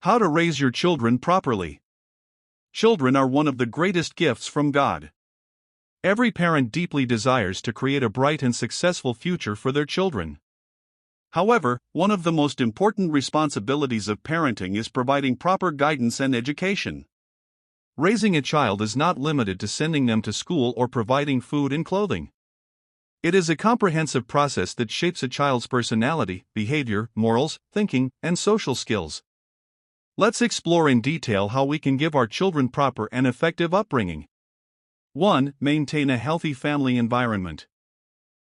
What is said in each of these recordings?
How to raise your children properly. Children are one of the greatest gifts from God. Every parent deeply desires to create a bright and successful future for their children. However, one of the most important responsibilities of parenting is providing proper guidance and education. Raising a child is not limited to sending them to school or providing food and clothing. It is a comprehensive process that shapes a child's personality, behavior, morals, thinking, and social skills. Let's explore in detail how we can give our children proper and effective upbringing. 1. Maintain a healthy family environment.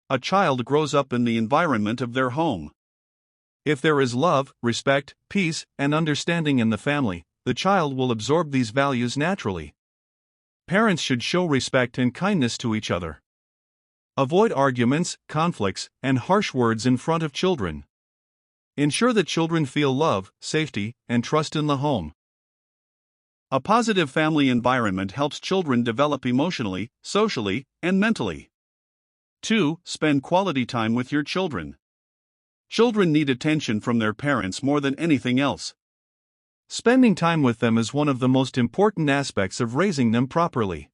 A child grows up in the environment of their home. If there is love, respect, peace, and understanding in the family, the child will absorb these values naturally. Parents should show respect and kindness to each other. Avoid arguments, conflicts, and harsh words in front of children. Ensure that children feel love, safety, and trust in the home. A positive family environment helps children develop emotionally, socially, and mentally. 2. Spend quality time with your children. Children need attention from their parents more than anything else. Spending time with them is one of the most important aspects of raising them properly.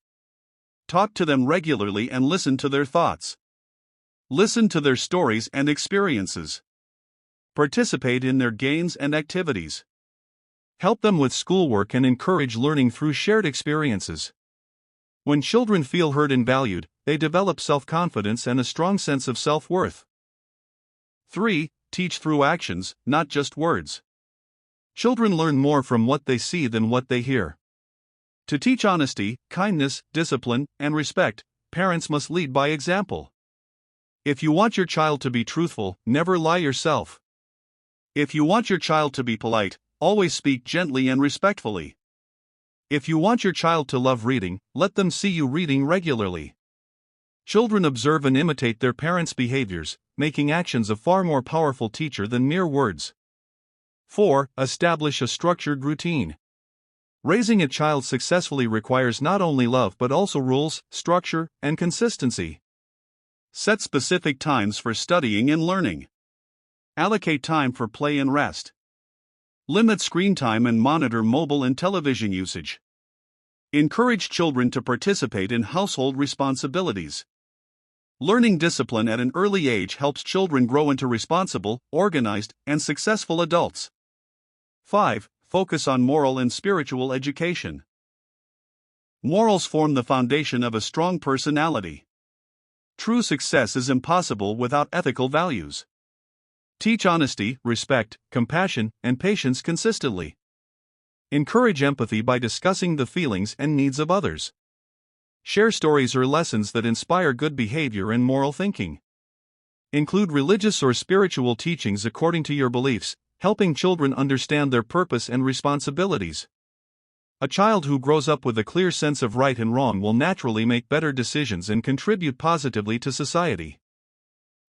Talk to them regularly and listen to their thoughts. Listen to their stories and experiences. Participate in their games and activities. Help them with schoolwork and encourage learning through shared experiences. When children feel heard and valued, they develop self-confidence and a strong sense of self-worth. 3. Teach through actions, not just words. Children learn more from what they see than what they hear. To teach honesty, kindness, discipline, and respect, parents must lead by example. If you want your child to be truthful, never lie yourself. If you want your child to be polite, always speak gently and respectfully. If you want your child to love reading, let them see you reading regularly. Children observe and imitate their parents' behaviors, making actions a far more powerful teacher than mere words. 4. Establish a structured routine. Raising a child successfully requires not only love but also rules, structure, and consistency. Set specific times for studying and learning. Allocate time for play and rest. Limit screen time and monitor mobile and television usage. Encourage children to participate in household responsibilities. Learning discipline at an early age helps children grow into responsible, organized, and successful adults. 5. Focus on moral and spiritual education. Morals form the foundation of a strong personality. True success is impossible without ethical values. Teach honesty, respect, compassion, and patience consistently. Encourage empathy by discussing the feelings and needs of others. Share stories or lessons that inspire good behavior and moral thinking. Include religious or spiritual teachings according to your beliefs, helping children understand their purpose and responsibilities. A child who grows up with a clear sense of right and wrong will naturally make better decisions and contribute positively to society.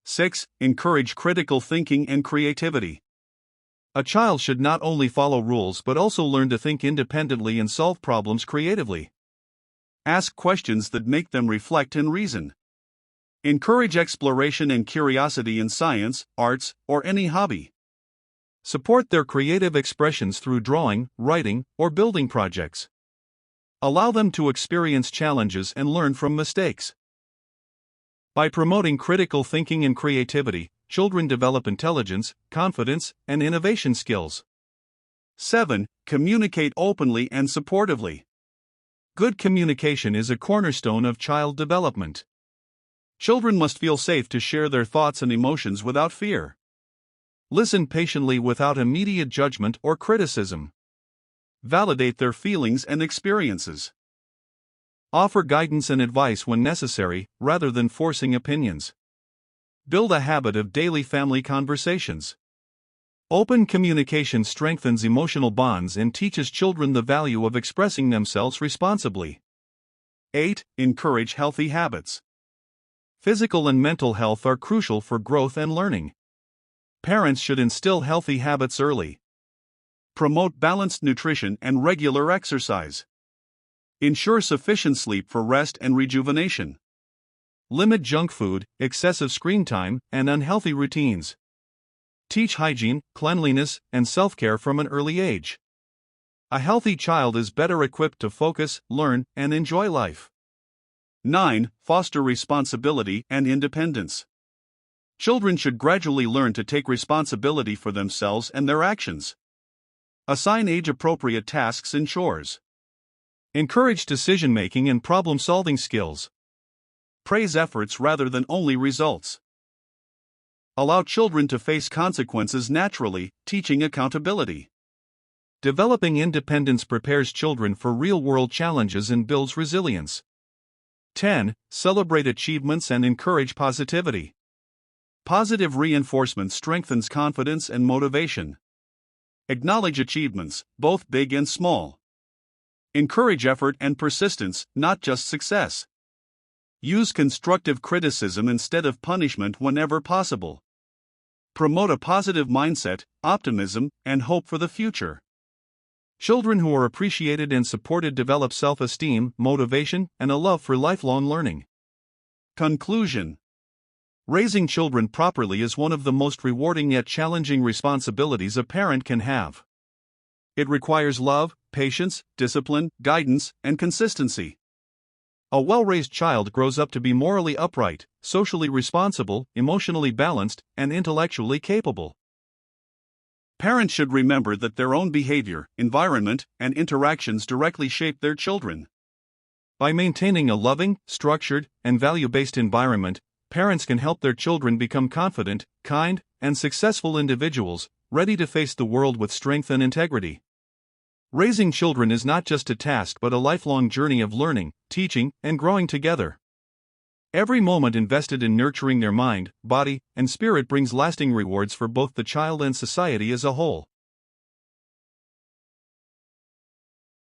6. Encourage critical thinking and creativity. A child should not only follow rules but also learn to think independently and solve problems creatively. Ask questions that make them reflect and reason. Encourage exploration and curiosity in science, arts, or any hobby. Support their creative expressions through drawing, writing, or building projects. Allow them to experience challenges and learn from mistakes. By promoting critical thinking and creativity, children develop intelligence, confidence, and innovation skills. 7. Communicate openly and supportively. Good communication is a cornerstone of child development. Children must feel safe to share their thoughts and emotions without fear. Listen patiently without immediate judgment or criticism. Validate their feelings and experiences. Offer guidance and advice when necessary, rather than forcing opinions. Build a habit of daily family conversations. Open communication strengthens emotional bonds and teaches children the value of expressing themselves responsibly. 8. Encourage healthy habits. Physical and mental health are crucial for growth and learning. Parents should instill healthy habits early. Promote balanced nutrition and regular exercise. Ensure sufficient sleep for rest and rejuvenation. Limit junk food, excessive screen time, and unhealthy routines. Teach hygiene, cleanliness, and self-care from an early age. A healthy child is better equipped to focus, learn, and enjoy life. 9. Foster responsibility and independence. Children should gradually learn to take responsibility for themselves and their actions. Assign age-appropriate tasks and chores. Encourage decision-making and problem-solving skills. Praise efforts rather than only results. Allow children to face consequences naturally, teaching accountability. Developing independence prepares children for real-world challenges and builds resilience. 10. Celebrate achievements and encourage positivity. Positive reinforcement strengthens confidence and motivation. Acknowledge achievements, both big and small. Encourage effort and persistence, not just success. Use constructive criticism instead of punishment whenever possible. Promote a positive mindset, optimism, and hope for the future. Children who are appreciated and supported develop self-esteem, motivation, and a love for lifelong learning. Conclusion. Raising children properly is one of the most rewarding yet challenging responsibilities a parent can have. It requires love, patience, discipline, guidance, and consistency. A well-raised child grows up to be morally upright, socially responsible, emotionally balanced, and intellectually capable. Parents should remember that their own behavior, environment, and interactions directly shape their children. By maintaining a loving, structured, and value-based environment, parents can help their children become confident, kind, and successful individuals, ready to face the world with strength and integrity. Raising children is not just a task but a lifelong journey of learning, teaching, and growing together. Every moment invested in nurturing their mind, body, and spirit brings lasting rewards for both the child and society as a whole.